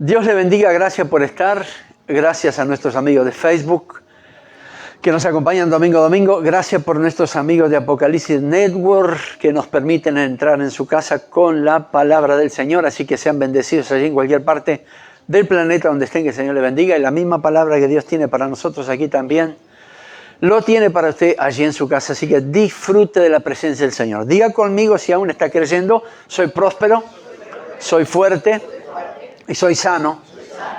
Dios le bendiga, gracias por estar. Gracias a nuestros amigos de Facebook que nos acompañan domingo a domingo. Gracias por nuestros amigos de Apocalipsis Network que nos permiten entrar en su casa con la palabra del Señor. Así que sean bendecidos allí en cualquier parte del planeta donde estén, que el Señor le bendiga. Y la misma palabra que Dios tiene para nosotros aquí también, lo tiene para usted allí en su casa. Así que disfrute de la presencia del Señor. Diga conmigo si aún está creyendo: soy próspero, soy fuerte y soy sano,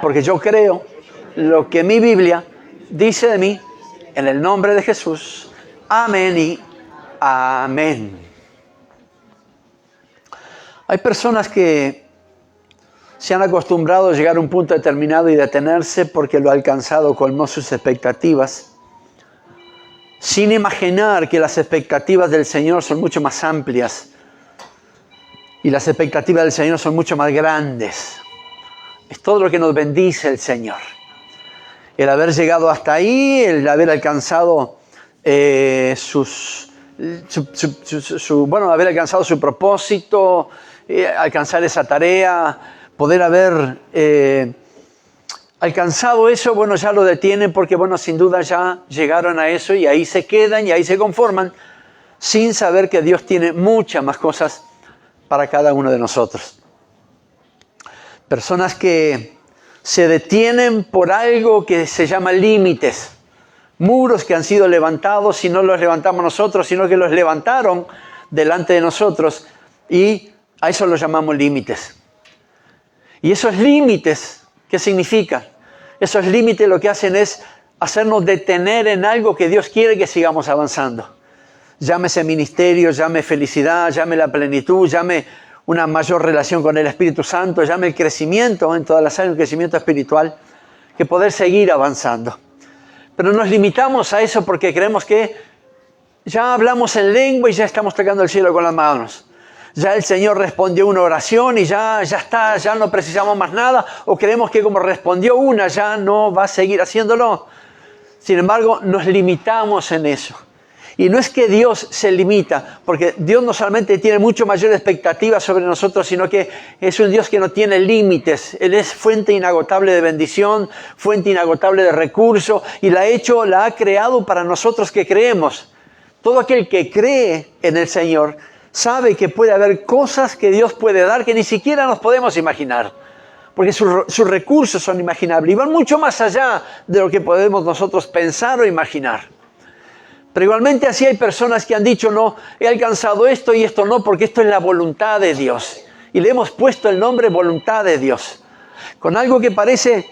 porque yo creo lo que mi Biblia dice de mí, en el nombre de Jesús. Amén y amén. Hay personas que se han acostumbrado a llegar a un punto determinado y detenerse porque lo alcanzado colmó sus expectativas, sin imaginar que las expectativas del Señor son mucho más amplias y las expectativas del Señor son mucho más grandes. Es todo lo que nos bendice el Señor. El haber llegado hasta ahí, el haber alcanzado haber alcanzado su propósito, alcanzar esa tarea, poder haber alcanzado eso, bueno, ya lo detienen porque, bueno, sin duda ya llegaron a eso y ahí se quedan y ahí se conforman, sin saber que Dios tiene muchas más cosas para cada uno de nosotros. Personas que se detienen por algo que se llama límites, muros que han sido levantados y no los levantamos nosotros, sino que los levantaron delante de nosotros, y a eso los llamamos límites. Y esos límites, ¿qué significan? Esos límites lo que hacen es hacernos detener en algo que Dios quiere que sigamos avanzando. Llámese ministerio, llame felicidad, llame la plenitud, llame una mayor relación con el Espíritu Santo, llame el crecimiento en todas las áreas, el crecimiento espiritual, que poder seguir avanzando. Pero nos limitamos a eso porque creemos que ya hablamos en lengua y ya estamos tocando el cielo con las manos. Ya el Señor respondió una oración y ya está, ya no precisamos más nada, o creemos que como respondió una ya no va a seguir haciéndolo. Sin embargo, nos limitamos en eso. Y no es que Dios se limita, porque Dios no solamente tiene mucho mayor expectativa sobre nosotros, sino que es un Dios que no tiene límites. Él es fuente inagotable de bendición, fuente inagotable de recursos, y la ha creado para nosotros que creemos. Todo aquel que cree en el Señor sabe que puede haber cosas que Dios puede dar que ni siquiera nos podemos imaginar, porque sus recursos son imaginables y van mucho más allá de lo que podemos nosotros pensar o imaginar. Pero igualmente así hay personas que han dicho: no, he alcanzado esto y esto no, porque esto es la voluntad de Dios. Y le hemos puesto el nombre voluntad de Dios, con algo que parece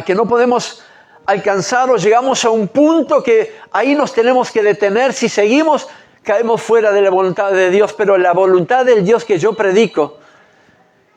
que no podemos alcanzar, o llegamos a un punto que ahí nos tenemos que detener. Si seguimos, caemos fuera de la voluntad de Dios. Pero la voluntad del Dios que yo predico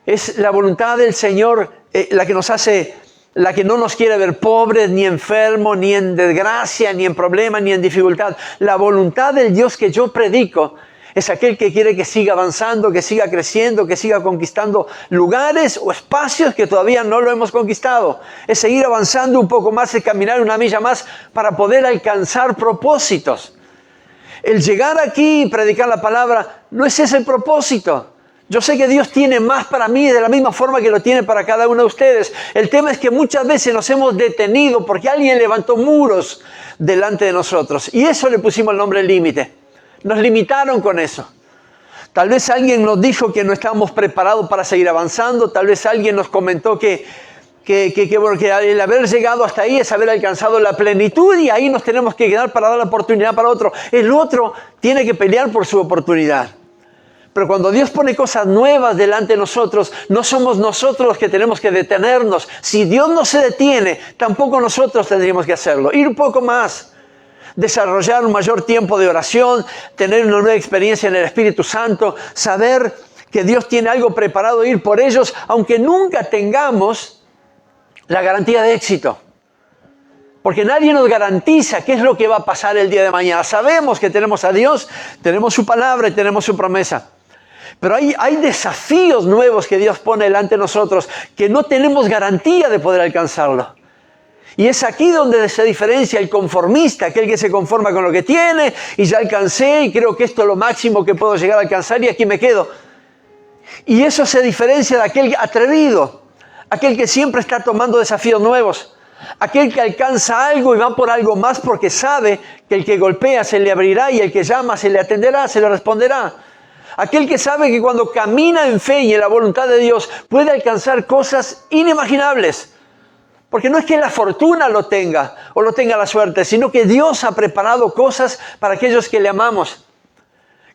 es la voluntad del Señor, la que nos hace, la que no nos quiere ver pobres, ni enfermos, ni en desgracia, ni en problemas, ni en dificultad. La voluntad del Dios que yo predico es aquel que quiere que siga avanzando, que siga creciendo, que siga conquistando lugares o espacios que todavía no lo hemos conquistado. Es seguir avanzando un poco más, es caminar una milla más para poder alcanzar propósitos. El llegar aquí y predicar la palabra, no es ese el propósito. Yo sé que Dios tiene más para mí de la misma forma que lo tiene para cada uno de ustedes. El tema es que muchas veces nos hemos detenido porque alguien levantó muros delante de nosotros. Y eso le pusimos el nombre límite. Nos limitaron con eso. Tal vez alguien nos dijo que no estábamos preparados para seguir avanzando. Tal vez alguien nos comentó que el haber llegado hasta ahí es haber alcanzado la plenitud y ahí nos tenemos que quedar para dar la oportunidad para otro. El otro tiene que pelear por su oportunidad. Pero cuando Dios pone cosas nuevas delante de nosotros, no somos nosotros los que tenemos que detenernos. Si Dios no se detiene, tampoco nosotros tendríamos que hacerlo. Ir un poco más, desarrollar un mayor tiempo de oración, tener una nueva experiencia en el Espíritu Santo, saber que Dios tiene algo preparado, ir por ellos, aunque nunca tengamos la garantía de éxito. Porque nadie nos garantiza qué es lo que va a pasar el día de mañana. Sabemos que tenemos a Dios, tenemos su palabra y tenemos su promesa. Pero hay desafíos nuevos que Dios pone delante de nosotros que no tenemos garantía de poder alcanzarlo. Y es aquí donde se diferencia el conformista, aquel que se conforma con lo que tiene y ya alcancé y creo que esto es lo máximo que puedo llegar a alcanzar y aquí me quedo. Y eso se diferencia de aquel atrevido, aquel que siempre está tomando desafíos nuevos, aquel que alcanza algo y va por algo más porque sabe que el que golpea se le abrirá y el que llama se le atenderá, se le responderá. Aquel que sabe que cuando camina en fe y en la voluntad de Dios puede alcanzar cosas inimaginables. Porque no es que la fortuna lo tenga o lo tenga la suerte, sino que Dios ha preparado cosas para aquellos que le amamos.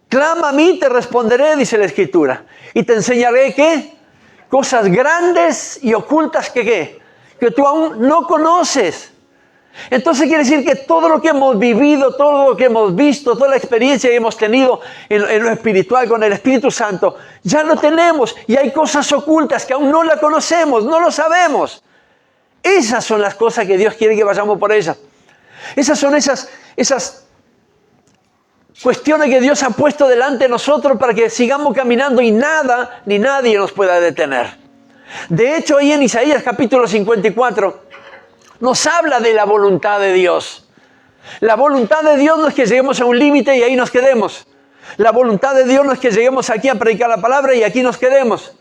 Clama a mí, te responderé, dice la Escritura. Y te enseñaré, ¿qué? Cosas grandes y ocultas que tú aún no conoces. Entonces quiere decir que todo lo que hemos vivido, todo lo que hemos visto, toda la experiencia que hemos tenido en lo espiritual con el Espíritu Santo, ya lo tenemos. Y hay cosas ocultas que aún no la conocemos, no lo sabemos. Esas son las cosas que Dios quiere que vayamos por ellas. Esas son esas cuestiones que Dios ha puesto delante de nosotros para que sigamos caminando y nada ni nadie nos pueda detener. De hecho, ahí en Isaías capítulo 54 nos habla de la voluntad de Dios. La voluntad de Dios no es que lleguemos a un límite y ahí nos quedemos. La voluntad de Dios no es que lleguemos aquí a predicar la palabra y aquí nos quedemos.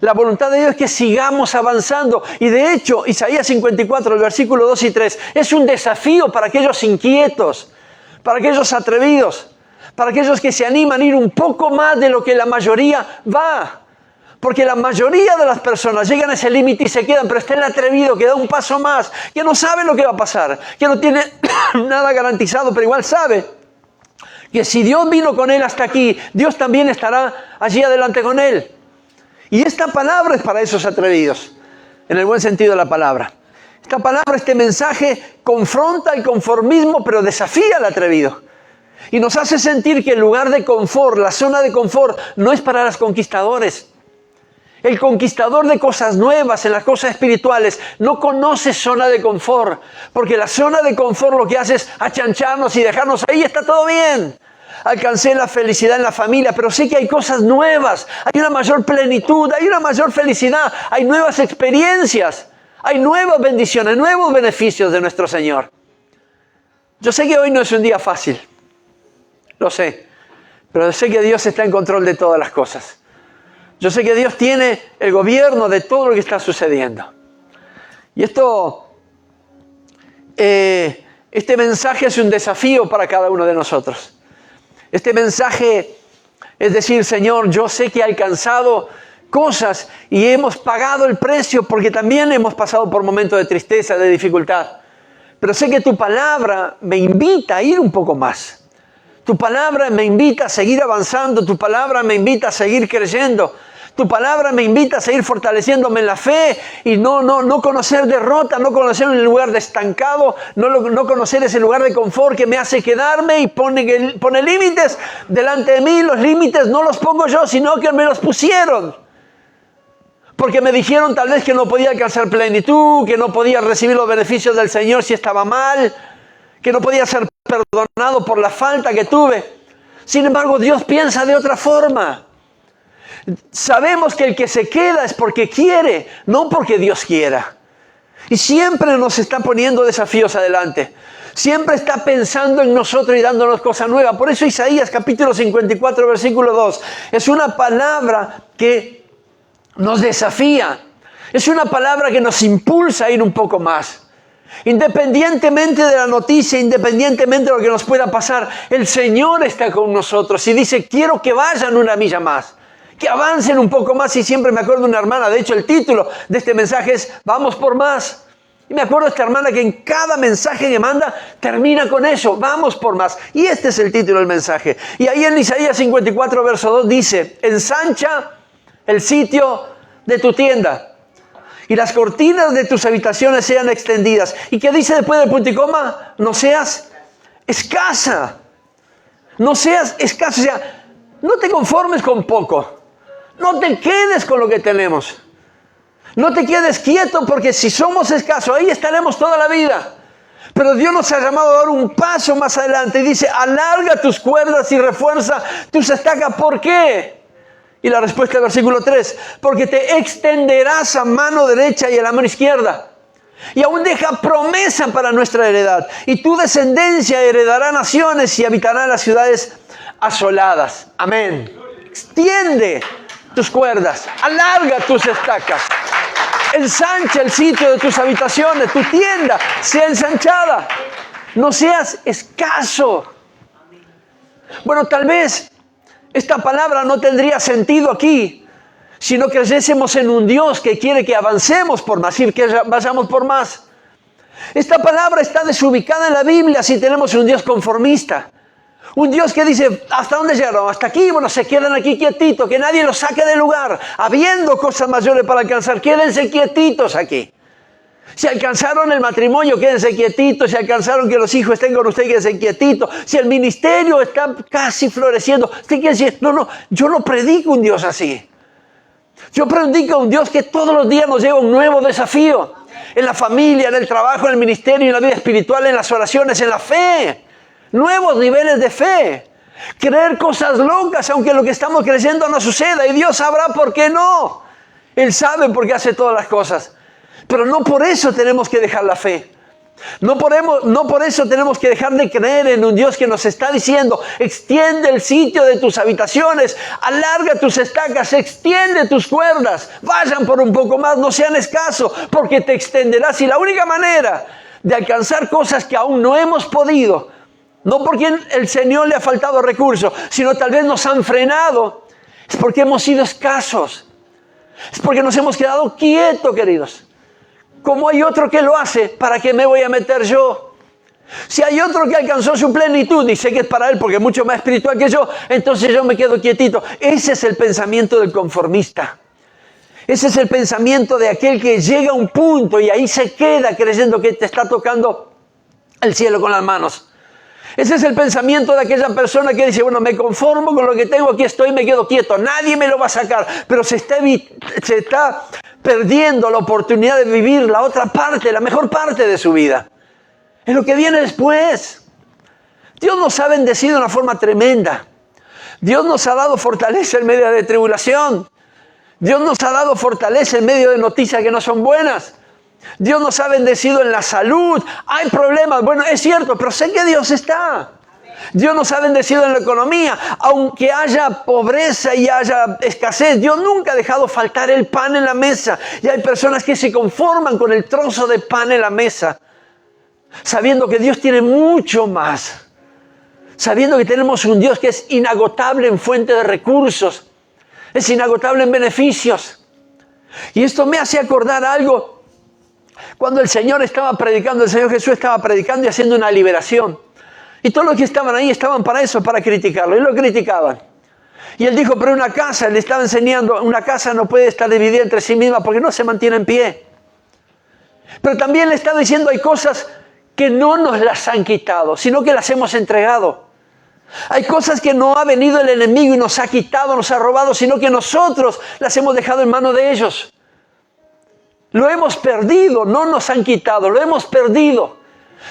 La voluntad de Dios es que sigamos avanzando. Y de hecho, Isaías 54, el versículo 2 y 3, es un desafío para aquellos inquietos, para aquellos atrevidos, para aquellos que se animan a ir un poco más de lo que la mayoría va. Porque la mayoría de las personas llegan a ese límite y se quedan, pero está el atrevido que da un paso más, que no sabe lo que va a pasar, que no tiene nada garantizado, pero igual sabe que si Dios vino con él hasta aquí, Dios también estará allí adelante con él. Y esta palabra es para esos atrevidos, en el buen sentido de la palabra. Esta palabra, este mensaje, confronta el conformismo, pero desafía al atrevido. Y nos hace sentir que el lugar de confort, la zona de confort, no es para los conquistadores. El conquistador de cosas nuevas, en las cosas espirituales, no conoce zona de confort. Porque la zona de confort lo que hace es achancharnos y dejarnos ahí, está todo bien. Alcancé la felicidad en la familia, pero sé que hay cosas nuevas. Hay una mayor plenitud, hay una mayor felicidad, hay nuevas experiencias, hay nuevas bendiciones, nuevos beneficios de nuestro Señor. Yo sé que hoy no es un día fácil, lo sé, pero sé que Dios está en control de todas las cosas. Yo sé que Dios tiene el gobierno de todo lo que está sucediendo. Y este mensaje es un desafío para cada uno de nosotros. Este mensaje es decir, Señor, yo sé que he alcanzado cosas y hemos pagado el precio porque también hemos pasado por momentos de tristeza, de dificultad. Pero sé que tu palabra me invita a ir un poco más. Tu palabra me invita a seguir avanzando. Tu palabra me invita a seguir creyendo. Tu palabra me invita a seguir fortaleciéndome en la fe y no conocer derrota, no conocer un lugar de estancado, no conocer ese lugar de confort que me hace quedarme y pone límites delante de mí. Los límites no los pongo yo, sino que me los pusieron. Porque me dijeron tal vez que no podía alcanzar plenitud, que no podía recibir los beneficios del Señor si estaba mal, que no podía ser perdonado por la falta que tuve. Sin embargo, Dios piensa de otra forma. Sabemos que el que se queda es porque quiere, no porque Dios quiera. Y siempre nos está poniendo desafíos adelante. Siempre está pensando en nosotros y dándonos cosas nuevas. Por eso Isaías capítulo 54, versículo 2, es una palabra que nos desafía. Es una palabra que nos impulsa a ir un poco más. Independientemente de la noticia, independientemente de lo que nos pueda pasar, el Señor está con nosotros y dice, quiero que vayan una milla más. Que avancen un poco más. Y siempre me acuerdo de una hermana, de hecho el título de este mensaje es vamos por más. Y me acuerdo de esta hermana que en cada mensaje que manda termina con eso, vamos por más. Y este es el título del mensaje. Y ahí en Isaías 54 verso 2 dice, ensancha el sitio de tu tienda y las cortinas de tus habitaciones sean extendidas. ¿Y qué dice después del punto y coma? No seas escasa. No seas escasa, o sea, no te conformes con poco. No te quedes con lo que tenemos. No te quedes quieto porque si somos escasos, ahí estaremos toda la vida. Pero Dios nos ha llamado a dar un paso más adelante y dice, alarga tus cuerdas y refuerza tus estacas. ¿Por qué? Y la respuesta del versículo 3, porque te extenderás a mano derecha y a la mano izquierda. Y aún deja promesa para nuestra heredad. Y tu descendencia heredará naciones y habitará las ciudades asoladas. Amén. Extiende tus cuerdas, alarga tus estacas. Ensancha el sitio de tus habitaciones, tu tienda sea ensanchada. No seas escaso. Bueno, tal vez esta palabra no tendría sentido aquí si no creyésemos en un Dios que quiere que avancemos por más y que vayamos por más. Esta palabra está desubicada en la Biblia si tenemos un Dios conformista. Un Dios que dice, ¿hasta dónde llegaron? Hasta aquí, bueno, se quedan aquí quietitos, que nadie los saque del lugar. Habiendo cosas mayores para alcanzar, quédense quietitos aquí. Si alcanzaron el matrimonio, quédense quietitos. Si alcanzaron que los hijos estén con usted, quédense quietitos. Si el ministerio está casi floreciendo, usted quiere decir, no, yo no predico un Dios así. Yo predico un Dios que todos los días nos lleva un nuevo desafío. En la familia, en el trabajo, en el ministerio, en la vida espiritual, en las oraciones, en la fe. Nuevos niveles de fe. Creer cosas locas, aunque lo que estamos creyendo no suceda. Y Dios sabrá por qué no. Él sabe por qué hace todas las cosas. Pero no por eso tenemos que dejar la fe. No por eso tenemos que dejar de creer en un Dios que nos está diciendo, extiende el sitio de tus habitaciones, alarga tus estacas, extiende tus cuerdas, vayan por un poco más, no sean escasos, porque te extenderás. Y la única manera de alcanzar cosas que aún no hemos podido, no porque el Señor le ha faltado recursos, sino tal vez nos han frenado, es porque hemos sido escasos, es porque nos hemos quedado quietos, queridos. Como hay otro que lo hace, ¿para qué me voy a meter yo? Si hay otro que alcanzó su plenitud y sé que es para él porque es mucho más espiritual que yo, entonces yo me quedo quietito. Ese es el pensamiento del conformista. Ese es el pensamiento de aquel que llega a un punto y ahí se queda creyendo que te está tocando el cielo con las manos. Ese es el pensamiento de aquella persona que dice, bueno, me conformo con lo que tengo, aquí estoy, me quedo quieto, nadie me lo va a sacar, pero se está perdiendo la oportunidad de vivir la otra parte, la mejor parte de su vida. Es lo que viene después. Dios nos ha bendecido de una forma tremenda. Dios nos ha dado fortaleza en medio de tribulación. Dios nos ha dado fortaleza en medio de noticias que no son buenas. Dios nos ha bendecido en la salud. Hay problemas, bueno, es cierto, pero sé que Dios está. Dios nos ha bendecido en la economía. Aunque haya pobreza y haya escasez, Dios nunca ha dejado faltar el pan en la mesa. Y hay personas que se conforman con el trozo de pan en la mesa, sabiendo que Dios tiene mucho más. Sabiendo que tenemos un Dios que es inagotable en fuente de recursos. Es inagotable en beneficios. Y esto me hace acordar algo. Cuando el Señor estaba predicando, el Señor Jesús estaba predicando y haciendo una liberación. Y todos los que estaban ahí estaban para eso, para criticarlo. Y lo criticaban. Y él dijo, pero una casa, le estaba enseñando, una casa no puede estar dividida entre sí misma porque no se mantiene en pie. Pero también le estaba diciendo, hay cosas que no nos las han quitado, sino que las hemos entregado. Hay cosas que no ha venido el enemigo y nos ha quitado, nos ha robado, sino que nosotros las hemos dejado en manos de ellos. Lo hemos perdido, no nos han quitado, lo hemos perdido.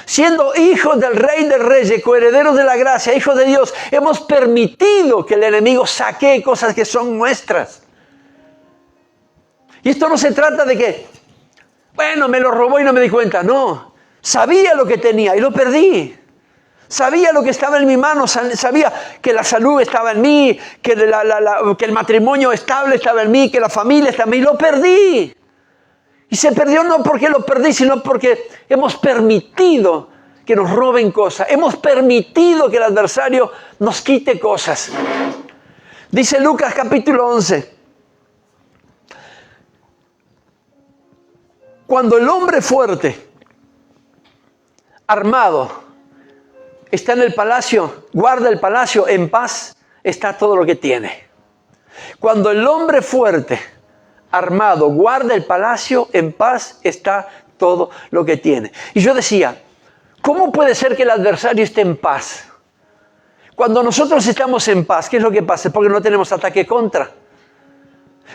Siendo hijos del Rey de Reyes, coherederos de la gracia, hijos de Dios, hemos permitido que el enemigo saquee cosas que son nuestras. Y esto no se trata de que, bueno, me lo robó y no me di cuenta. No, sabía lo que tenía y lo perdí. Sabía lo que estaba en mi mano, sabía que la salud estaba en mí, que el matrimonio estable estaba en mí, que la familia estaba en mí, y lo perdí. Y se perdió no porque lo perdí, sino porque hemos permitido que nos roben cosas. Hemos permitido que el adversario nos quite cosas. Dice Lucas capítulo 11. Cuando el hombre fuerte, armado, está en el palacio, guarda el palacio, en paz está todo lo que tiene. Cuando el hombre fuerte, armado, guarda el palacio, en paz está todo lo que tiene. Y yo decía, ¿cómo puede ser que el adversario esté en paz? Cuando nosotros estamos en paz, ¿qué es lo que pasa? Porque no tenemos ataque contra.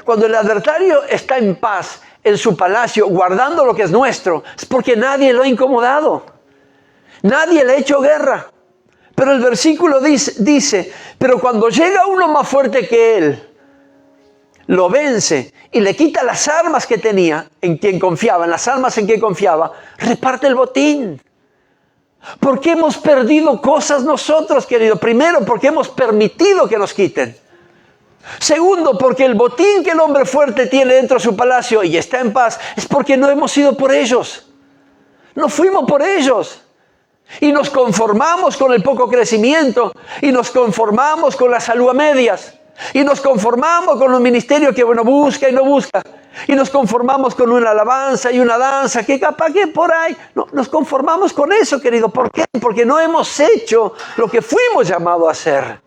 Cuando el adversario está en paz en su palacio, guardando lo que es nuestro, es porque nadie lo ha incomodado. Nadie le ha hecho guerra. Pero el versículo dice, pero cuando llega uno más fuerte que él, lo vence y le quita las armas que tenía, en quien confiaba, en las armas en que confiaba, reparte el botín. ¿Por qué hemos perdido cosas nosotros, querido? Primero, porque hemos permitido que nos quiten. Segundo, porque el botín que el hombre fuerte tiene dentro de su palacio y está en paz, es porque no hemos ido por ellos. No fuimos por ellos. Y nos conformamos con el poco crecimiento. Y nos conformamos con la salud a medias. Y nos conformamos con un ministerio que bueno busca y no busca. Y nos conformamos con una alabanza y una danza que capaz que por ahí. No, nos conformamos con eso, querido. ¿Por qué? Porque no hemos hecho lo que fuimos llamados a hacer.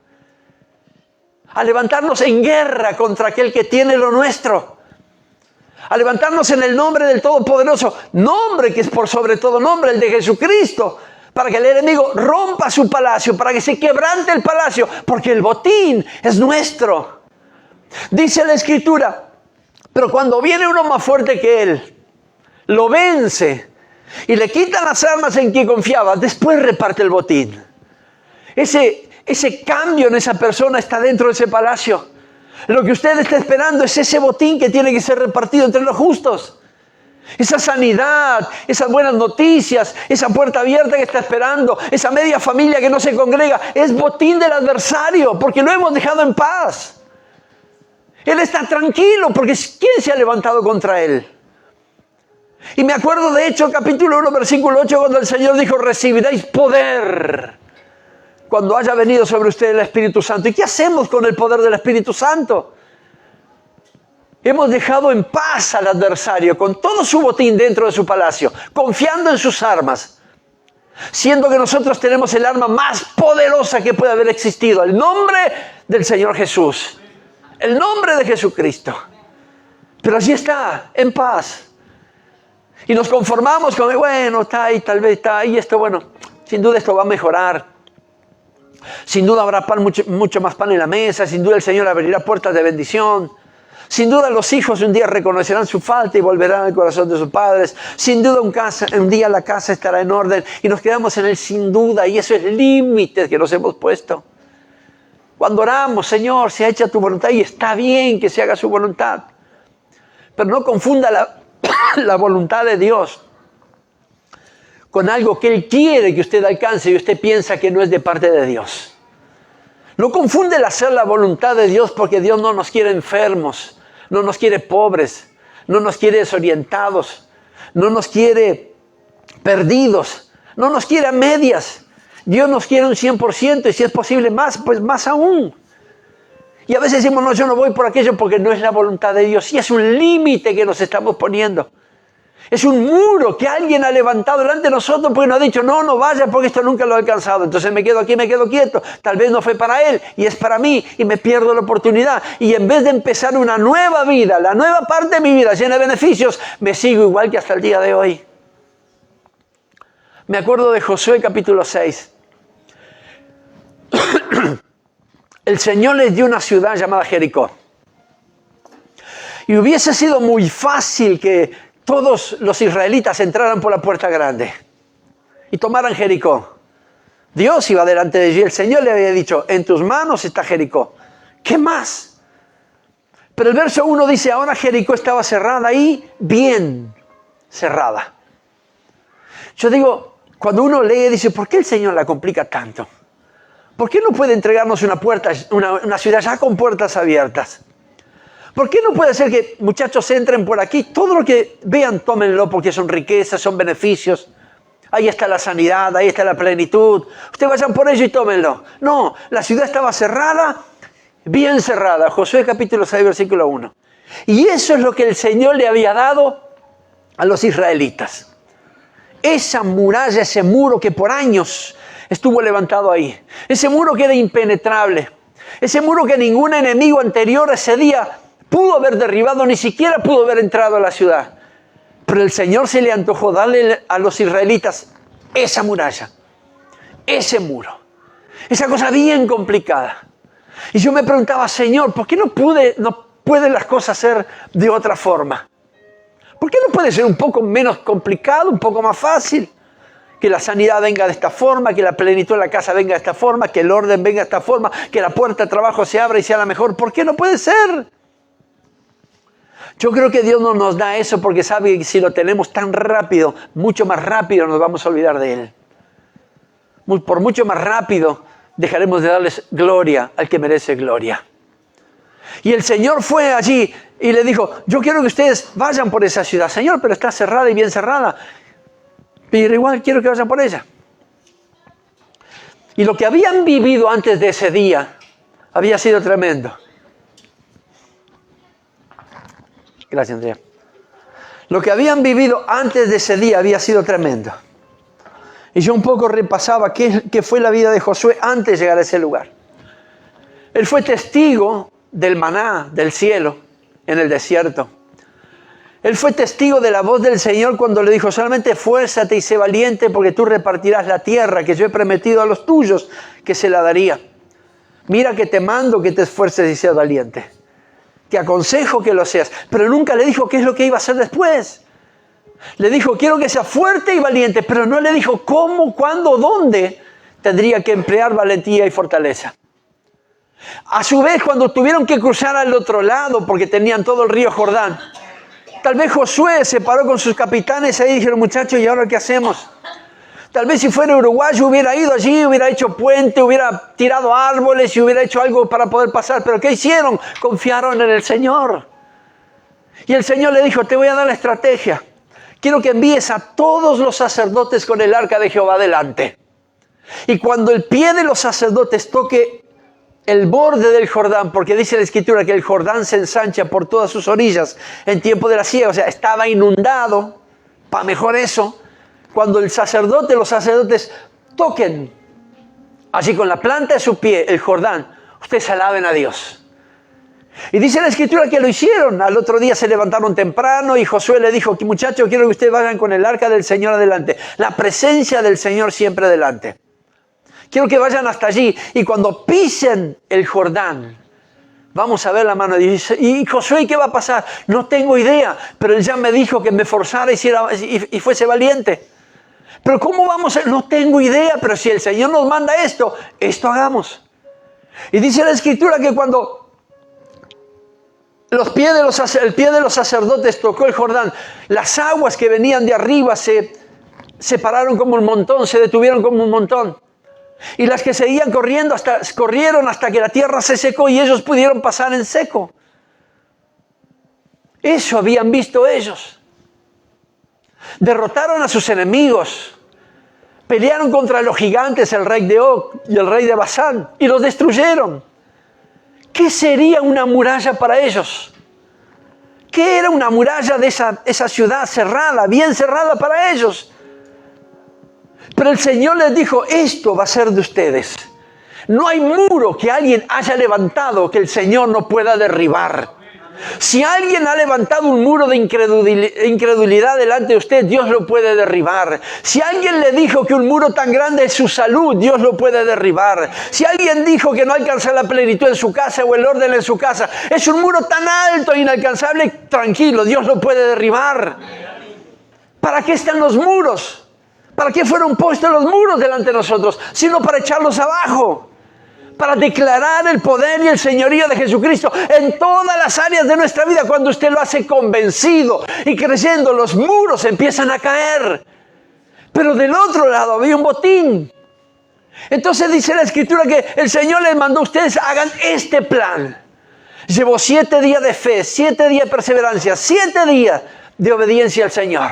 A levantarnos en guerra contra aquel que tiene lo nuestro. A levantarnos en el nombre del Todopoderoso, nombre que es por sobre todo nombre, el de Jesucristo, para que el enemigo rompa su palacio, para que se quebrante el palacio, porque el botín es nuestro. Dice la Escritura, pero cuando viene uno más fuerte que él, lo vence y le quita las armas en que confiaba, después reparte el botín. Ese cambio en esa persona está dentro de ese palacio. Lo que usted está esperando es ese botín que tiene que ser repartido entre los justos. Esa sanidad, esas buenas noticias, esa puerta abierta que está esperando, esa media familia que no se congrega, es botín del adversario, porque lo hemos dejado en paz. Él está tranquilo, porque ¿quién se ha levantado contra él? Y me acuerdo de Hechos capítulo 1, versículo 8, cuando el Señor dijo, recibiréis poder cuando haya venido sobre ustedes el Espíritu Santo. ¿Y qué hacemos con el poder del Espíritu Santo? Hemos dejado en paz al adversario con todo su botín dentro de su palacio, confiando en sus armas, siendo que nosotros tenemos el arma más poderosa que puede haber existido, el nombre del Señor Jesús, el nombre de Jesucristo. Pero allí está, en paz. Y nos conformamos con, bueno, está ahí, tal vez está ahí, esto, bueno, sin duda esto va a mejorar. Sin duda habrá mucho más pan en la mesa, sin duda el Señor abrirá puertas de bendición. Sin duda los hijos un día reconocerán su falta y volverán al corazón de sus padres. Sin duda un día la casa estará en orden y nos quedamos en el sin duda, y eso es límites que nos hemos puesto. Cuando oramos, Señor, sea hecha tu voluntad, y está bien que se haga su voluntad. Pero no confunda la voluntad de Dios con algo que Él quiere que usted alcance y usted piensa que no es de parte de Dios. No confunde el hacer la voluntad de Dios, porque Dios no nos quiere enfermos, no nos quiere pobres, no nos quiere desorientados, no nos quiere perdidos, no nos quiere a medias. Dios nos quiere un 100% y si es posible más, pues más aún. Y a veces decimos, no, yo no voy por aquello porque no es la voluntad de Dios. Y es un límite que nos estamos poniendo. Es un muro que alguien ha levantado delante de nosotros porque nos ha dicho, no, no vaya porque esto nunca lo he alcanzado. Entonces me quedo aquí, me quedo quieto. Tal vez no fue para él y es para mí y me pierdo la oportunidad. Y en vez de empezar una nueva vida, la nueva parte de mi vida llena de beneficios, me sigo igual que hasta el día de hoy. Me acuerdo de Josué capítulo 6. El Señor les dio una ciudad llamada Jericó. Y hubiese sido muy fácil que todos los israelitas entraran por la puerta grande y tomaran Jericó. Dios iba delante de ellos y el Señor le había dicho, en tus manos está Jericó. ¿Qué más? Pero el verso 1 dice, ahora Jericó estaba cerrada y bien cerrada. Yo digo, cuando uno lee, dice, ¿por qué el Señor la complica tanto? ¿Por qué no puede entregarnos una ciudad ya con puertas abiertas? ¿Por qué no puede ser que muchachos entren por aquí? Todo lo que vean, tómenlo porque son riquezas, son beneficios. Ahí está la sanidad, ahí está la plenitud. Ustedes vayan por ello y tómenlo. No, la ciudad estaba cerrada, bien cerrada. Josué capítulo 6, versículo 1. Y eso es lo que el Señor le había dado a los israelitas. Esa muralla, ese muro que por años estuvo levantado ahí. Ese muro que era impenetrable. Ese muro que ningún enemigo anterior ese día pudo haber derribado, ni siquiera pudo haber entrado a la ciudad. Pero el Señor se le antojó darle a los israelitas esa muralla, ese muro, esa cosa bien complicada. Y yo me preguntaba, Señor, ¿por qué no pueden las cosas ser de otra forma? ¿Por qué no puede ser un poco menos complicado, un poco más fácil? Que la sanidad venga de esta forma, que la plenitud de la casa venga de esta forma, que el orden venga de esta forma, que la puerta de trabajo se abra y sea la mejor. ¿Por qué no puede ser? Yo creo que Dios no nos da eso porque sabe que si lo tenemos tan rápido, mucho más rápido nos vamos a olvidar de Él. Por mucho más rápido dejaremos de darles gloria al que merece gloria. Y el Señor fue allí y le dijo, yo quiero que ustedes vayan por esa ciudad. Señor, pero está cerrada y bien cerrada. Pero igual quiero que vayan por ella. Y lo que habían vivido antes de ese día había sido tremendo. Gracias, Andrea. Lo que habían vivido antes de ese día había sido tremendo. Y yo un poco repasaba qué fue la vida de Josué antes de llegar a ese lugar. Él fue testigo del maná del cielo en el desierto. Él fue testigo de la voz del Señor cuando le dijo, solamente esfuérzate y sé valiente porque tú repartirás la tierra que yo he prometido a los tuyos que se la daría. Mira que te mando que te esfuerces y seas valiente. Te aconsejo que lo seas. Pero nunca le dijo qué es lo que iba a hacer después. Le dijo, quiero que seas fuerte y valiente, pero no le dijo cómo, cuándo, dónde tendría que emplear valentía y fortaleza. A su vez, cuando tuvieron que cruzar al otro lado, porque tenían todo el río Jordán, tal vez Josué se paró con sus capitanes ahí y dijeron, muchachos, ¿y ahora qué hacemos? Tal vez si fuera uruguayo hubiera ido allí, hubiera hecho puente, hubiera tirado árboles y hubiera hecho algo para poder pasar. Pero ¿qué hicieron? Confiaron en el Señor. Y el Señor le dijo, te voy a dar la estrategia. Quiero que envíes a todos los sacerdotes con el arca de Jehová delante. Y cuando el pie de los sacerdotes toque el borde del Jordán, porque dice la Escritura que el Jordán se ensancha por todas sus orillas en tiempo de la siega, o sea, estaba inundado, para mejor eso, cuando los sacerdotes toquen, así con la planta de su pie, el Jordán, ustedes alaben a Dios. Y dice la Escritura que lo hicieron. Al otro día se levantaron temprano y Josué le dijo, muchachos, quiero que ustedes vayan con el arca del Señor adelante. La presencia del Señor siempre adelante. Quiero que vayan hasta allí y cuando pisen el Jordán, vamos a ver la mano de Dios. Y Josué, ¿qué va a pasar? No tengo idea, pero él ya me dijo que me forzara y fuese valiente. Pero ¿cómo vamos a...? No tengo idea, pero si el Señor nos manda esto hagamos. Y dice la Escritura que cuando el pie de los sacerdotes tocó el Jordán, las aguas que venían de arriba se separaron como un montón, se detuvieron como un montón. Y las que seguían corrieron hasta que la tierra se secó y ellos pudieron pasar en seco. Eso habían visto ellos. Derrotaron a sus enemigos. Pelearon contra los gigantes, el rey de Og y el rey de Basán, y los destruyeron. ¿Qué sería una muralla para ellos? ¿Qué era una muralla de esa ciudad cerrada, bien cerrada para ellos? Pero el Señor les dijo, esto va a ser de ustedes. No hay muro que alguien haya levantado que el Señor no pueda derribar. Si alguien ha levantado un muro de incredulidad delante de usted, Dios lo puede derribar. Si alguien le dijo que un muro tan grande es su salud, Dios lo puede derribar. Si alguien dijo que no alcanza la plenitud en su casa o el orden en su casa, es un muro tan alto e inalcanzable, tranquilo, Dios lo puede derribar. ¿Para qué están los muros? ¿Para qué fueron puestos los muros delante de nosotros? Sino para echarlos abajo. Para declarar el poder y el señorío de Jesucristo en todas las áreas de nuestra vida. Cuando usted lo hace convencido y creyendo, los muros empiezan a caer. Pero del otro lado había un botín. Entonces dice la Escritura que el Señor les mandó a ustedes, hagan este plan. Llevó 7 días de fe, 7 días de perseverancia, 7 días de obediencia al Señor.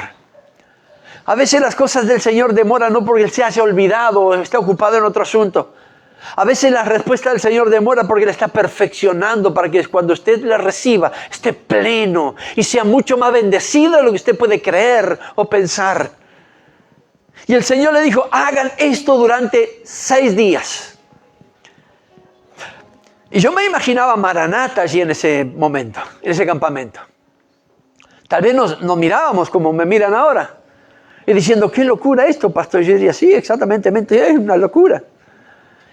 A veces las cosas del Señor demoran no porque Él se haya olvidado o está ocupado en otro asunto. A veces la respuesta del Señor demora porque le está perfeccionando para que cuando usted la reciba esté pleno y sea mucho más bendecido de lo que usted puede creer o pensar. Y el Señor le dijo, hagan esto durante 6 días. Y yo me imaginaba Maranata allí en ese momento, en ese campamento. Tal vez nos mirábamos como me miran ahora. Y diciendo, qué locura esto, pastor. Y yo diría, sí, exactamente, es una locura.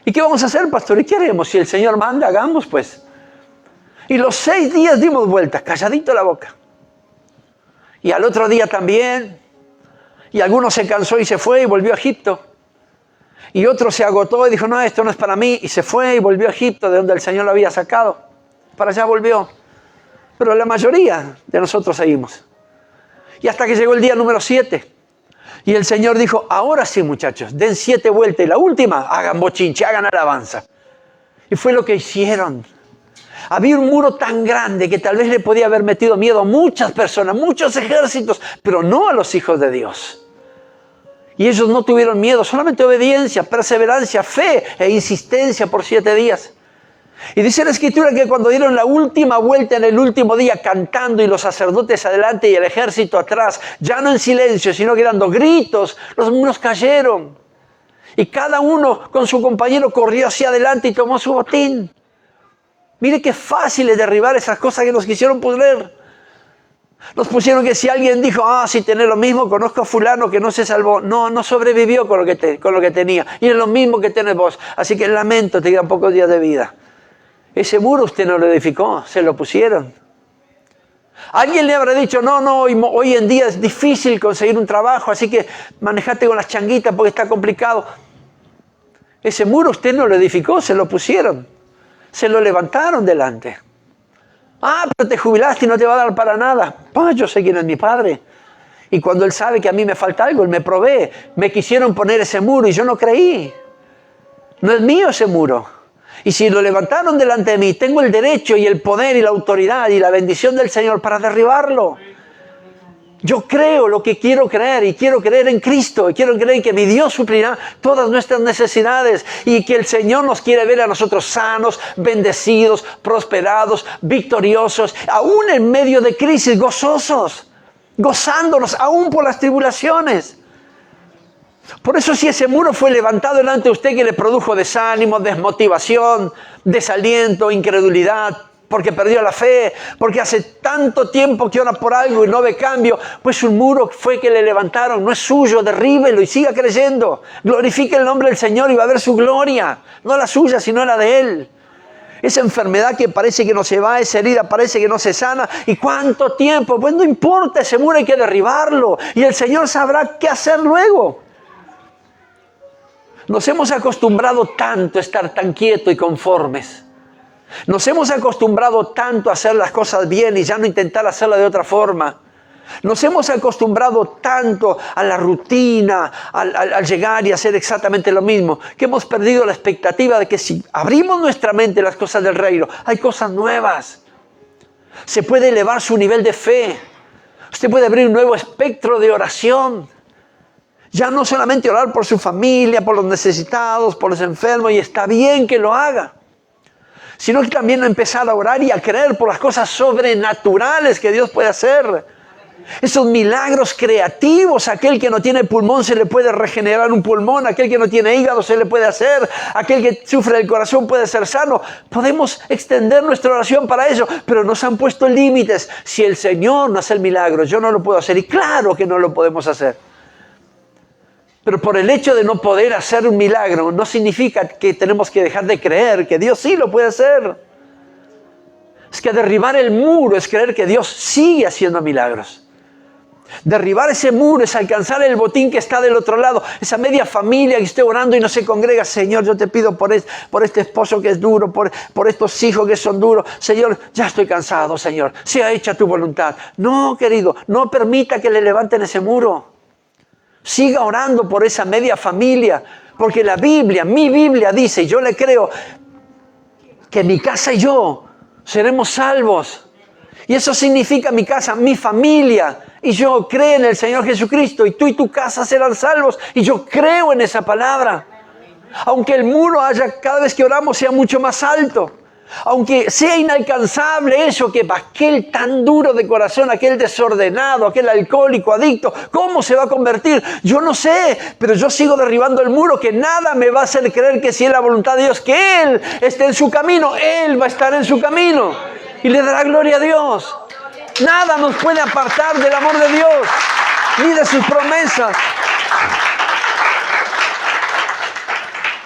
¿Y qué vamos a hacer, pastor? ¿Y qué haremos? Si el Señor manda, hagamos pues. Y los 6 días dimos vueltas, calladito la boca. Y al otro día también. Y alguno se cansó y se fue y volvió a Egipto. Y otro se agotó y dijo, no, esto no es para mí. Y se fue y volvió a Egipto, de donde el Señor lo había sacado. Para allá volvió. Pero la mayoría de nosotros seguimos. Y hasta que llegó el día número 7. Y el Señor dijo, ahora sí, muchachos, den 7 vueltas y la última, hagan bochinche, hagan alabanza. Y fue lo que hicieron. Había un muro tan grande que tal vez le podía haber metido miedo a muchas personas, muchos ejércitos, pero no a los hijos de Dios. Y ellos no tuvieron miedo, solamente obediencia, perseverancia, fe e insistencia por 7 días. Y dice la Escritura que cuando dieron la última vuelta en el último día cantando y los sacerdotes adelante y el ejército atrás, ya no en silencio, sino que dando gritos, los muros cayeron. Y cada uno con su compañero corrió hacia adelante y tomó su botín. Mire qué fácil es derribar esas cosas que nos quisieron poner. Nos pusieron que si alguien dijo, si tenés lo mismo, conozco a fulano que no se salvó. No sobrevivió con lo que tenía. Y es lo mismo que tenés vos. Así que lamento, te quedan pocos días de vida. Ese muro usted no lo edificó, se lo pusieron. Alguien le habrá dicho, hoy en día es difícil conseguir un trabajo, así que manejate con las changuitas porque está complicado. Ese muro usted no lo edificó, se lo pusieron. Se lo levantaron delante. Pero te jubilaste y no te va a dar para nada. Yo sé quién es mi padre. Y cuando él sabe que a mí me falta algo, él me provee. Me quisieron poner ese muro y yo no creí. No es mío ese muro. Y si lo levantaron delante de mí, tengo el derecho y el poder y la autoridad y la bendición del Señor para derribarlo. Yo creo lo que quiero creer y quiero creer en Cristo y quiero creer que mi Dios suplirá todas nuestras necesidades y que el Señor nos quiere ver a nosotros sanos, bendecidos, prosperados, victoriosos, aún en medio de crisis, gozosos, gozándonos aún por las tribulaciones. Por eso si ese muro fue levantado delante de usted que le produjo desánimo, desmotivación, desaliento, incredulidad, porque perdió la fe, porque hace tanto tiempo que ora por algo y no ve cambio, pues un muro fue que le levantaron, no es suyo, derríbelo y siga creyendo. Glorifique el nombre del Señor y va a ver su gloria, no la suya, sino la de Él. Esa enfermedad que parece que no se va, esa herida parece que no se sana. ¿Y cuánto tiempo? Pues no importa, ese muro hay que derribarlo y el Señor sabrá qué hacer luego. Nos hemos acostumbrado tanto a estar tan quietos y conformes. Nos hemos acostumbrado tanto a hacer las cosas bien y ya no intentar hacerlas de otra forma. Nos hemos acostumbrado tanto a la rutina, al llegar y hacer exactamente lo mismo, que hemos perdido la expectativa de que si abrimos nuestra mente a las cosas del reino, hay cosas nuevas. Se puede elevar su nivel de fe. Usted puede abrir un nuevo espectro de oración. Ya no solamente orar por su familia, por los necesitados, por los enfermos, y está bien que lo haga, sino que también empezar a orar y a creer por las cosas sobrenaturales que Dios puede hacer. Esos milagros creativos, aquel que no tiene pulmón se le puede regenerar un pulmón, aquel que no tiene hígado se le puede hacer, aquel que sufre del corazón puede ser sano. Podemos extender nuestra oración para eso, pero nos han puesto límites. Si el Señor no hace el milagro, yo no lo puedo hacer, y claro que no lo podemos hacer. Pero por el hecho de no poder hacer un milagro, no significa que tenemos que dejar de creer que Dios sí lo puede hacer. Es que derribar el muro es creer que Dios sigue haciendo milagros. Derribar ese muro es alcanzar el botín que está del otro lado. Esa media familia que esté orando y no se congrega. Señor, yo te pido por este esposo que es duro, por estos hijos que son duros. Señor, ya estoy cansado, Señor. Sea hecha tu voluntad. No, querido, no permita que le levanten ese muro. Siga orando por esa media familia, porque la Biblia, mi Biblia dice, y yo le creo, que mi casa y yo seremos salvos. Y eso significa mi casa, mi familia, y yo creo en el Señor Jesucristo, y tú y tu casa serán salvos, y yo creo en esa palabra. Aunque el muro cada vez que oramos sea mucho más alto, aunque sea inalcanzable eso, que aquel tan duro de corazón, aquel desordenado, aquel alcohólico, adicto, ¿cómo se va a convertir? Yo no sé, pero yo sigo derribando el muro, que nada me va a hacer creer que si es la voluntad de Dios, que Él esté en su camino, Él va a estar en su camino y le dará gloria a Dios. Nada nos puede apartar del amor de Dios, ni de sus promesas.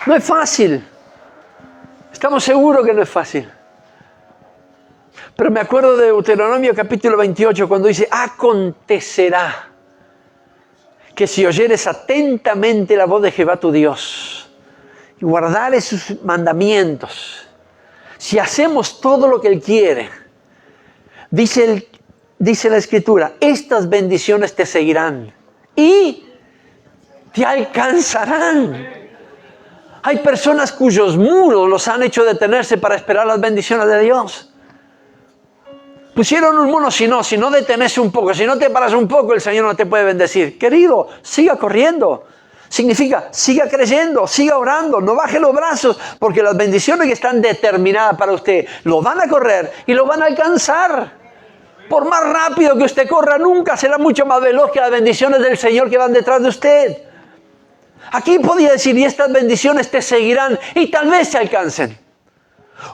No es fácil. Estamos seguros que no es fácil. Pero me acuerdo de Deuteronomio capítulo 28 cuando dice, acontecerá que si oyeres atentamente la voz de Jehová tu Dios y guardares sus mandamientos, si hacemos todo lo que Él quiere, dice la Escritura, estas bendiciones te seguirán y te alcanzarán. Hay personas cuyos muros los han hecho detenerse para esperar las bendiciones de Dios. Pusieron un muro, si no detenés un poco, si no te paras un poco, el Señor no te puede bendecir. Querido, siga corriendo. Significa, siga creyendo, siga orando, no baje los brazos, porque las bendiciones que están determinadas para usted, lo van a correr y lo van a alcanzar. Por más rápido que usted corra, nunca será mucho más veloz que las bendiciones del Señor que van detrás de usted. Aquí podía decir, y estas bendiciones te seguirán, y tal vez se alcancen.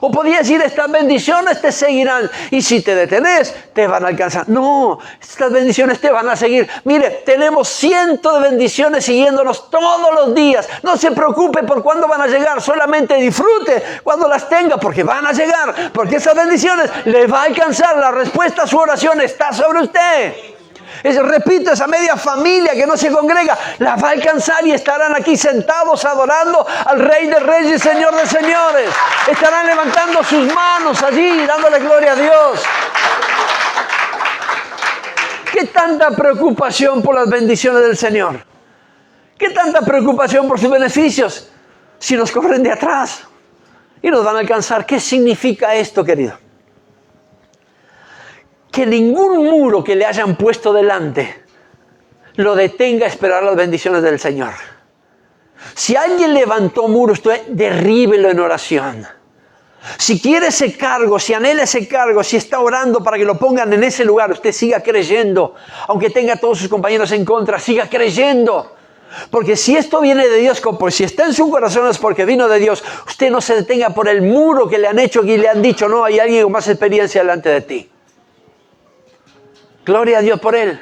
O podía decir, estas bendiciones te seguirán, y si te detenés, te van a alcanzar. No, estas bendiciones te van a seguir. Mire, tenemos cientos de bendiciones siguiéndonos todos los días. No se preocupe por cuándo van a llegar, solamente disfrute cuando las tenga, porque van a llegar, porque esas bendiciones le va a alcanzar. La respuesta a su oración está sobre usted. Repito, esa media familia que no se congrega, la va a alcanzar y estarán aquí sentados adorando al Rey de Reyes y Señor de Señores. Estarán levantando sus manos allí, dándole gloria a Dios. ¿Qué tanta preocupación por las bendiciones del Señor? ¿Qué tanta preocupación por sus beneficios? Si nos corren de atrás y nos van a alcanzar. ¿Qué significa esto, querido? Que ningún muro que le hayan puesto delante lo detenga a esperar las bendiciones del Señor. Si alguien levantó muros, usted derríbelo en oración. Si quiere ese cargo, si anhela ese cargo, si está orando para que lo pongan en ese lugar, usted siga creyendo. Aunque tenga a todos sus compañeros en contra, siga creyendo. Porque si esto viene de Dios, pues si está en su corazón es porque vino de Dios. Usted no se detenga por el muro que le han hecho y le han dicho, no, hay alguien con más experiencia delante de ti. Gloria a Dios por él.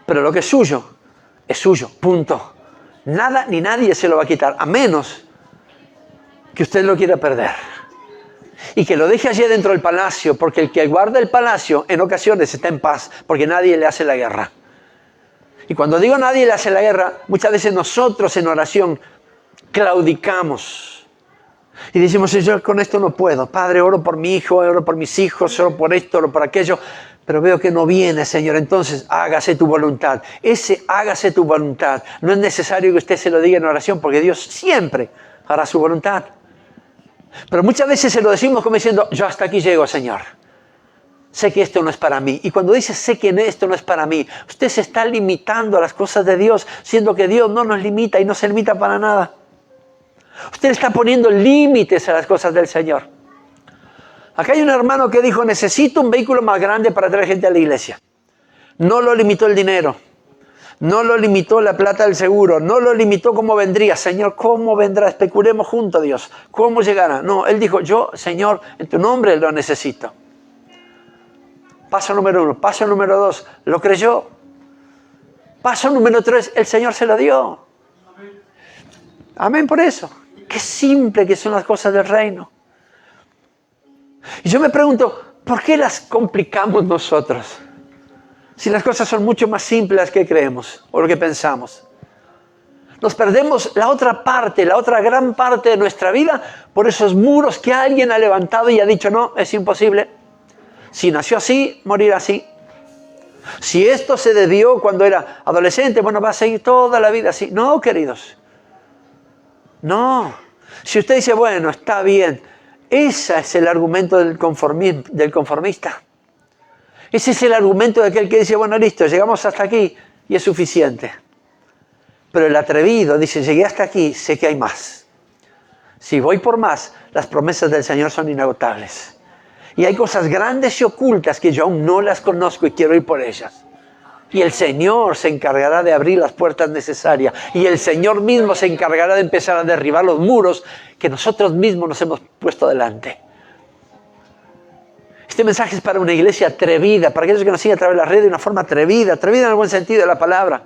Pero lo que es suyo, punto. Nada ni nadie se lo va a quitar, a menos que usted lo quiera perder. Y que lo deje allí dentro del palacio, porque el que guarda el palacio en ocasiones está en paz, porque nadie le hace la guerra. Y cuando digo nadie le hace la guerra, muchas veces nosotros en oración claudicamos. Y decimos, yo con esto no puedo. Padre, oro por mi hijo, oro por mis hijos, oro por esto, oro por aquello. Pero veo que no viene, Señor. Entonces, hágase tu voluntad. Hágase tu voluntad. No es necesario que usted se lo diga en oración, porque Dios siempre hará su voluntad. Pero muchas veces se lo decimos como diciendo, yo hasta aquí llego, Señor. Sé que esto no es para mí. Y cuando dice, sé que esto no es para mí, usted se está limitando a las cosas de Dios, siendo que Dios no nos limita y no se limita para nada. Usted está poniendo límites a las cosas del Señor. Acá hay un hermano que dijo, necesito un vehículo más grande para traer gente a la iglesia. No lo limitó el dinero. No lo limitó la plata del seguro. No lo limitó cómo vendría. Señor, ¿cómo vendrá? Especulemos juntos, Dios. ¿Cómo llegará? No, él dijo, yo, Señor, en tu nombre lo necesito. Paso número 1. Paso número 2. Lo creyó. Paso número 3. El Señor se lo dio. Amén por eso. Qué simple que son las cosas del reino. Y yo me pregunto, ¿por qué las complicamos nosotros? Si las cosas son mucho más simples que creemos o lo que pensamos. Nos perdemos la otra parte, la otra gran parte de nuestra vida por esos muros que alguien ha levantado y ha dicho, no, es imposible. Si nació así, morirá así. Si esto se debió cuando era adolescente, bueno, va a seguir toda la vida así. No, queridos. No. Si usted dice, bueno, está bien. Ese es el argumento del conformista. Ese es el argumento de aquel que dice, bueno, listo, llegamos hasta aquí y es suficiente. Pero el atrevido dice, llegué hasta aquí, sé que hay más. Si voy por más, las promesas del Señor son inagotables. Y hay cosas grandes y ocultas que yo aún no las conozco y quiero ir por ellas. Y el Señor se encargará de abrir las puertas necesarias. Y el Señor mismo se encargará de empezar a derribar los muros que nosotros mismos nos hemos puesto delante. Este mensaje es para una iglesia atrevida, para aquellos que nos siguen a través de la red de una forma atrevida en el buen sentido de la palabra.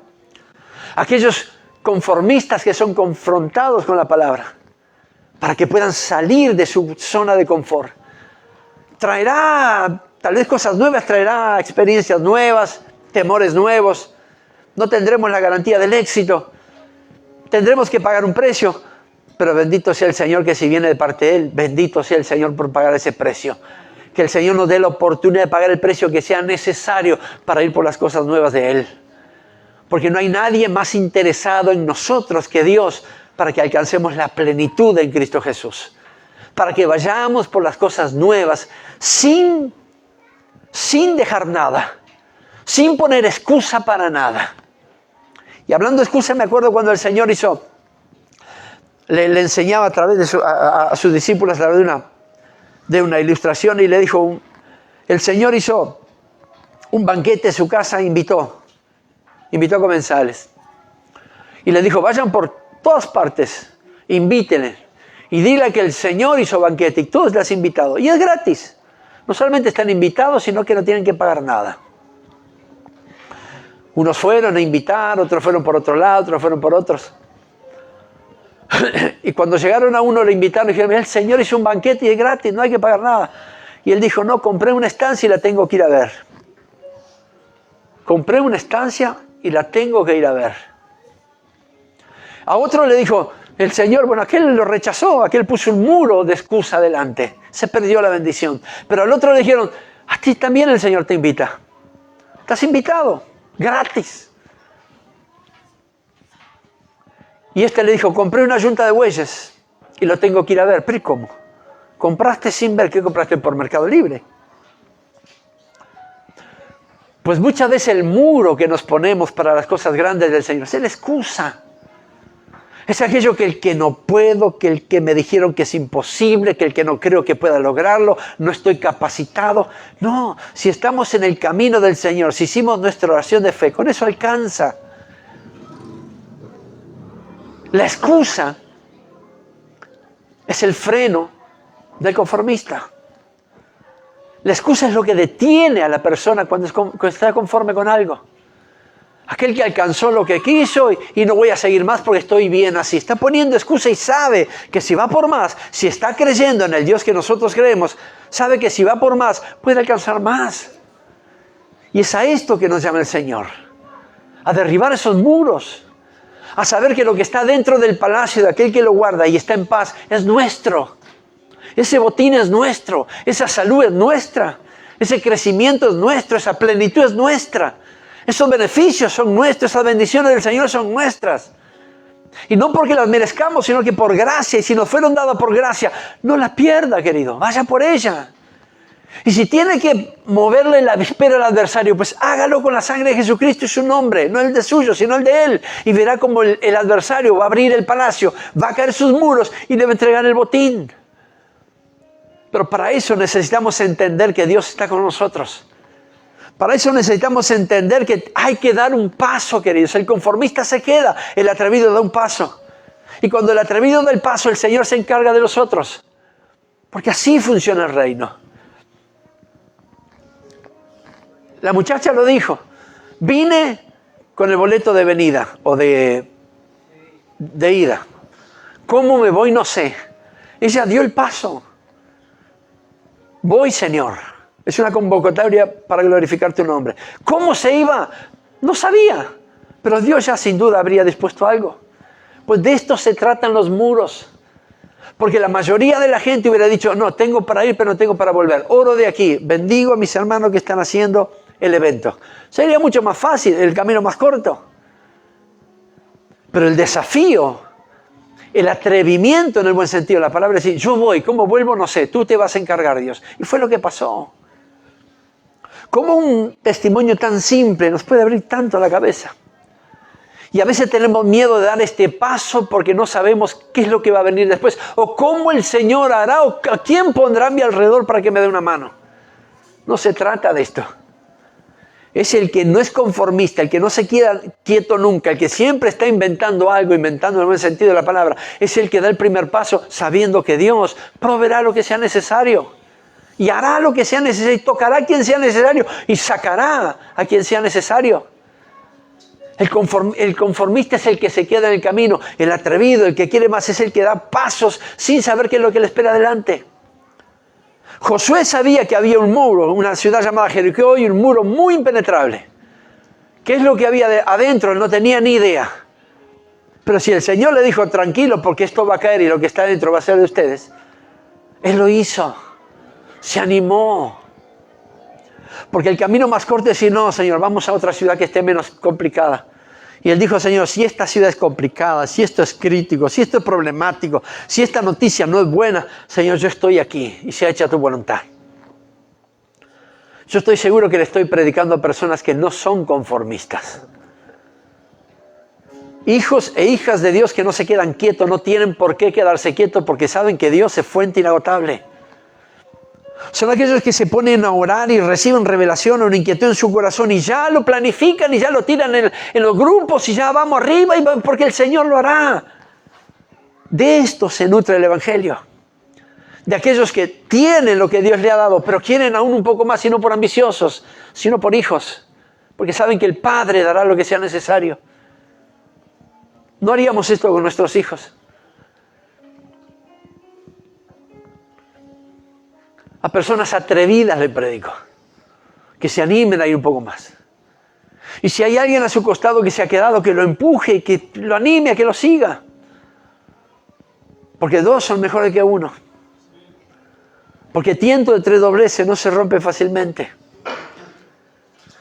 Aquellos conformistas que son confrontados con la palabra, para que puedan salir de su zona de confort. Traerá tal vez cosas nuevas, traerá experiencias nuevas, temores nuevos. No tendremos la garantía del éxito. Tendremos que pagar un precio. Pero bendito sea el Señor que si viene de parte de Él, bendito sea el Señor por pagar ese precio. Que el Señor nos dé la oportunidad de pagar el precio que sea necesario para ir por las cosas nuevas de Él. Porque no hay nadie más interesado en nosotros que Dios para que alcancemos la plenitud en Cristo Jesús. Para que vayamos por las cosas nuevas sin dejar nada, sin poner excusa para nada. Y hablando de excusa, me acuerdo cuando el Señor le enseñaba a través de a sus discípulos a través de una ilustración, y le dijo, el Señor hizo un banquete en su casa, invitó comensales. Y le dijo, vayan por todas partes, invítenle. Y dile que el Señor hizo banquete y todos les han invitado. Y es gratis. No solamente están invitados, sino que no tienen que pagar nada. Unos fueron a invitar, otros fueron por otro lado, otros fueron por otros. Y cuando llegaron a uno, le invitaron y dijeron, el Señor hizo un banquete y es gratis, no hay que pagar nada. Y él dijo, no, compré una estancia y la tengo que ir a ver. Compré una estancia y la tengo que ir a ver. A otro le dijo, el Señor, bueno, aquel lo rechazó, aquel puso un muro de excusa delante. Se perdió la bendición. Pero al otro le dijeron, a ti también el Señor te invita. Estás invitado, gratis. Y este le dijo, compré una yunta de bueyes y lo tengo que ir a ver. ¿Pero cómo? ¿Compraste sin ver? ¿Qué compraste por Mercado Libre? Pues muchas veces el muro que nos ponemos para las cosas grandes del Señor es la excusa. Es aquello que el que no puedo, que el que me dijeron que es imposible, que el que no creo que pueda lograrlo, no estoy capacitado. No, si estamos en el camino del Señor, si hicimos nuestra oración de fe, con eso alcanza. La excusa es el freno del conformista. La excusa es lo que detiene a la persona cuando está conforme con algo. Aquel que alcanzó lo que quiso y no voy a seguir más porque estoy bien así. Está poniendo excusa y sabe que si va por más, si está creyendo en el Dios que nosotros creemos, sabe que si va por más, puede alcanzar más. Y es a esto que nos llama el Señor. A derribar esos muros. A saber que lo que está dentro del palacio de aquel que lo guarda y está en paz es nuestro. Ese botín es nuestro. Esa salud es nuestra. Ese crecimiento es nuestro. Esa plenitud es nuestra. Esos beneficios son nuestros, esas bendiciones del Señor son nuestras. Y no porque las merezcamos, sino que por gracia. Y si nos fueron dadas por gracia, no las pierda, querido. Vaya por ella. Y si tiene que moverle la víspera al adversario, pues hágalo con la sangre de Jesucristo y su nombre. No el de suyo, sino el de Él. Y verá como el adversario va a abrir el palacio, va a caer sus muros y le va a entregar el botín. Pero para eso necesitamos entender que Dios está con nosotros. Para eso necesitamos entender que hay que dar un paso, queridos. El conformista se queda, el atrevido da un paso. Y cuando el atrevido da el paso, el Señor se encarga de los otros. Porque así funciona el reino. La muchacha lo dijo. Vine con el boleto de venida o de ida. ¿Cómo me voy? No sé. Ella dio el paso. Voy, Señor. Es una convocatoria para glorificar tu nombre. ¿Cómo se iba? No sabía. Pero Dios ya sin duda habría dispuesto algo. Pues de esto se tratan los muros. Porque la mayoría de la gente hubiera dicho, no, tengo para ir, pero no tengo para volver. Oro de aquí. Bendigo a mis hermanos que están haciendo el evento. Sería mucho más fácil, el camino más corto. Pero el desafío, el atrevimiento en el buen sentido de la palabra, es decir, yo voy, ¿cómo vuelvo? No sé, tú te vas a encargar, Dios. Y fue lo que pasó. ¿Cómo un testimonio tan simple nos puede abrir tanto la cabeza? Y a veces tenemos miedo de dar este paso porque no sabemos qué es lo que va a venir después. O cómo el Señor hará, o a quién pondrá a mi alrededor para que me dé una mano. No se trata de esto. Es el que no es conformista, el que no se queda quieto nunca, el que siempre está inventando algo, inventando en el buen sentido de la palabra. Es el que da el primer paso sabiendo que Dios proveerá lo que sea necesario. Y hará lo que sea necesario, y tocará a quien sea necesario, y sacará a quien sea necesario. El conformista es el que se queda en el camino. El atrevido, el que quiere más, es el que da pasos sin saber qué es lo que le espera adelante. Josué sabía que había un muro, una ciudad llamada Jericó, y un muro muy impenetrable. ¿Qué es lo que había adentro? Él no tenía ni idea. Pero si el Señor le dijo, tranquilo, porque esto va a caer y lo que está adentro va a ser de ustedes, Él lo hizo. Se animó. Porque el camino más corto es decir, no, Señor, vamos a otra ciudad que esté menos complicada. Y él dijo, Señor, si esta ciudad es complicada, si esto es crítico, si esto es problemático, si esta noticia no es buena, Señor, yo estoy aquí y sea hecha tu voluntad. Yo estoy seguro que le estoy predicando a personas que no son conformistas. Hijos e hijas de Dios que no se quedan quietos, no tienen por qué quedarse quietos porque saben que Dios es fuente inagotable. Son aquellos que se ponen a orar y reciben revelación o una inquietud en su corazón y ya lo planifican y ya lo tiran en los grupos y ya vamos arriba porque el Señor lo hará. De esto se nutre el Evangelio. De aquellos que tienen lo que Dios le ha dado, pero quieren aún un poco más, y no por ambiciosos, sino por hijos, porque saben que el Padre dará lo que sea necesario. ¿No haríamos esto con nuestros hijos? A personas atrevidas le predico, que se animen a ir un poco más. Y si hay alguien a su costado que se ha quedado, que lo empuje, que lo anime a que lo siga. Porque dos son mejores que uno. Porque tiento de tres dobleces no se rompe fácilmente.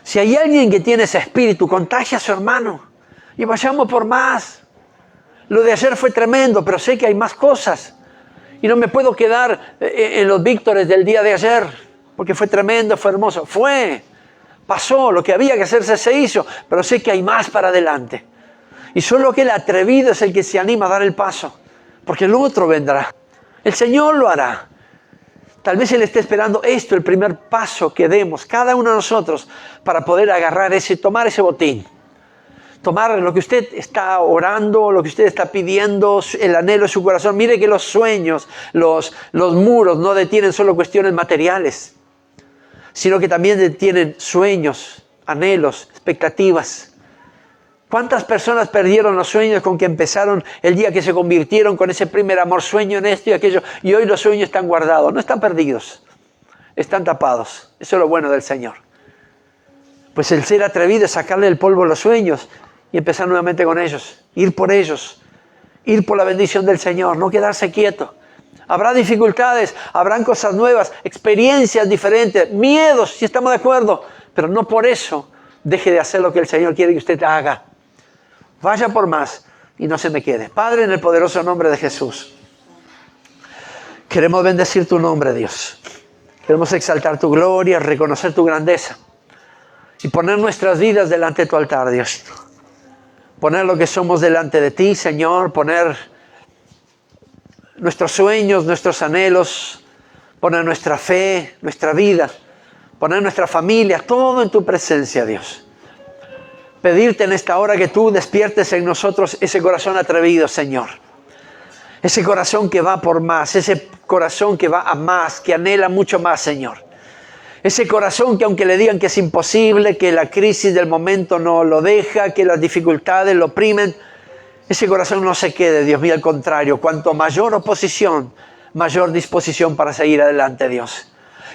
Si hay alguien que tiene ese espíritu, contagia a su hermano y vayamos por más. Lo de ayer fue tremendo, pero sé que hay más cosas. Y no me puedo quedar en los víctores del día de ayer, porque fue tremendo, fue hermoso. Pasó, lo que había que hacerse se hizo, pero sé que hay más para adelante. Y solo aquel atrevido es el que se anima a dar el paso, porque el otro vendrá. El Señor lo hará. Tal vez Él esté esperando esto, el primer paso que demos, cada uno de nosotros, para poder agarrar tomar ese botín. Tomar lo que usted está orando, lo que usted está pidiendo, el anhelo de su corazón. Mire que los sueños, los muros no detienen solo cuestiones materiales, sino que también detienen sueños, anhelos, expectativas. ¿Cuántas personas perdieron los sueños con que empezaron el día que se convirtieron con ese primer amor, sueño en esto y aquello? Y hoy los sueños están guardados, no están perdidos, están tapados. Eso es lo bueno del Señor. Pues el ser atrevido es sacarle el polvo a los sueños y empezar nuevamente con ellos, ir por la bendición del Señor, no quedarse quieto. Habrá dificultades, habrán cosas nuevas, experiencias diferentes, miedos, si estamos de acuerdo, pero no por eso deje de hacer lo que el Señor quiere que usted haga. Vaya por más y no se me quede. Padre, en el poderoso nombre de Jesús, queremos bendecir tu nombre, Dios. Queremos exaltar tu gloria, reconocer tu grandeza y poner nuestras vidas delante de tu altar, Dios. Poner lo que somos delante de ti, Señor, poner nuestros sueños, nuestros anhelos, poner nuestra fe, nuestra vida, poner nuestra familia, todo en tu presencia, Dios. Pedirte en esta hora que tú despiertes en nosotros ese corazón atrevido, Señor. Ese corazón que va por más, ese corazón que va a más, que anhela mucho más, Señor. Ese corazón que aunque le digan que es imposible, que la crisis del momento no lo deja, que las dificultades lo oprimen, ese corazón no se quede, Dios mío, al contrario. Cuanto mayor oposición, mayor disposición para seguir adelante, Dios.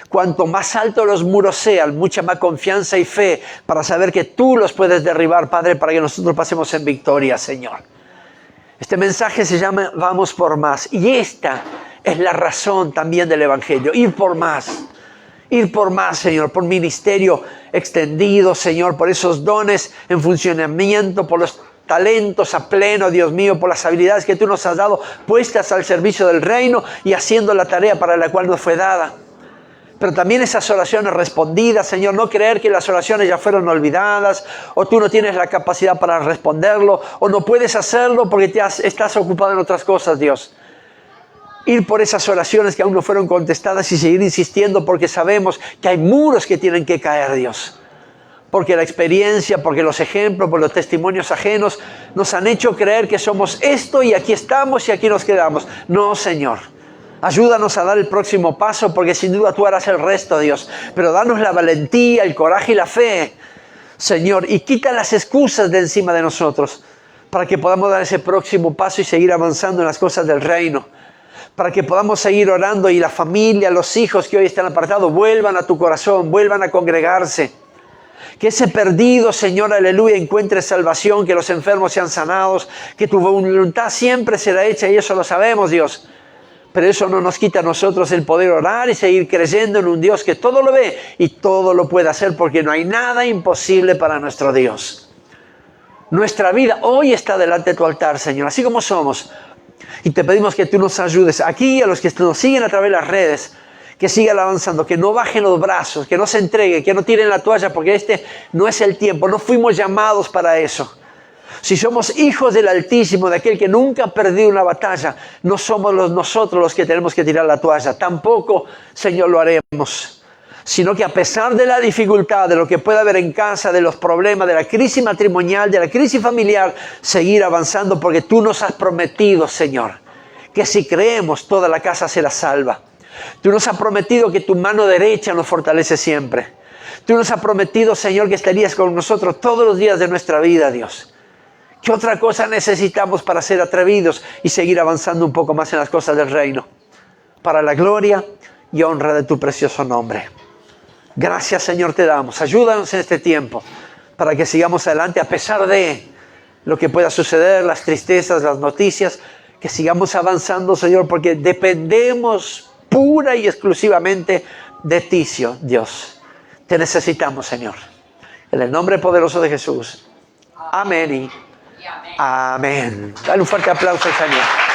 Cuanto más altos los muros sean, mucha más confianza y fe para saber que tú los puedes derribar, Padre, para que nosotros pasemos en victoria, Señor. Este mensaje se llama Vamos por más. Y esta es la razón también del Evangelio, ir por más. Ir por más, Señor, por ministerio extendido, Señor, por esos dones en funcionamiento, por los talentos a pleno, Dios mío, por las habilidades que tú nos has dado, puestas al servicio del reino y haciendo la tarea para la cual nos fue dada. Pero también esas oraciones respondidas, Señor, no creer que las oraciones ya fueron olvidadas, o tú no tienes la capacidad para responderlo, o no puedes hacerlo porque estás ocupado en otras cosas, Dios. Ir por esas oraciones que aún no fueron contestadas y seguir insistiendo porque sabemos que hay muros que tienen que caer, Dios. Porque la experiencia, porque los ejemplos, por los testimonios ajenos nos han hecho creer que somos esto y aquí estamos y aquí nos quedamos. No, Señor. Ayúdanos a dar el próximo paso porque sin duda tú harás el resto, Dios. Pero danos la valentía, el coraje y la fe, Señor. Y quita las excusas de encima de nosotros para que podamos dar ese próximo paso y seguir avanzando en las cosas del reino. Para que podamos seguir orando y la familia, los hijos que hoy están apartados, vuelvan a tu corazón, vuelvan a congregarse. Que ese perdido, Señor, aleluya, encuentre salvación, que los enfermos sean sanados, que tu voluntad siempre será hecha y eso lo sabemos, Dios. Pero eso no nos quita a nosotros el poder orar y seguir creyendo en un Dios que todo lo ve y todo lo puede hacer porque no hay nada imposible para nuestro Dios. Nuestra vida hoy está delante de tu altar, Señor, así como somos. Y te pedimos que tú nos ayudes. Aquí a los que nos siguen a través de las redes, que sigan avanzando, que no bajen los brazos, que no se entreguen, que no tiren la toalla, porque este no es el tiempo. No fuimos llamados para eso. Si somos hijos del Altísimo, de aquel que nunca ha perdido una batalla, no somos nosotros los que tenemos que tirar la toalla. Tampoco, Señor, lo haremos. Sino que a pesar de la dificultad, de lo que pueda haber en casa, de los problemas, de la crisis matrimonial, de la crisis familiar, seguir avanzando porque tú nos has prometido, Señor, que si creemos toda la casa será salva. Tú nos has prometido que tu mano derecha nos fortalece siempre. Tú nos has prometido, Señor, que estarías con nosotros todos los días de nuestra vida, Dios. ¿Qué otra cosa necesitamos para ser atrevidos y seguir avanzando un poco más en las cosas del reino? Para la gloria y honra de tu precioso nombre. Gracias, Señor, te damos. Ayúdanos en este tiempo para que sigamos adelante a pesar de lo que pueda suceder, las tristezas, las noticias, que sigamos avanzando, Señor, porque dependemos pura y exclusivamente de ti, Dios. Te necesitamos, Señor. En el nombre poderoso de Jesús. Amén y amén. Dale un fuerte aplauso al Señor.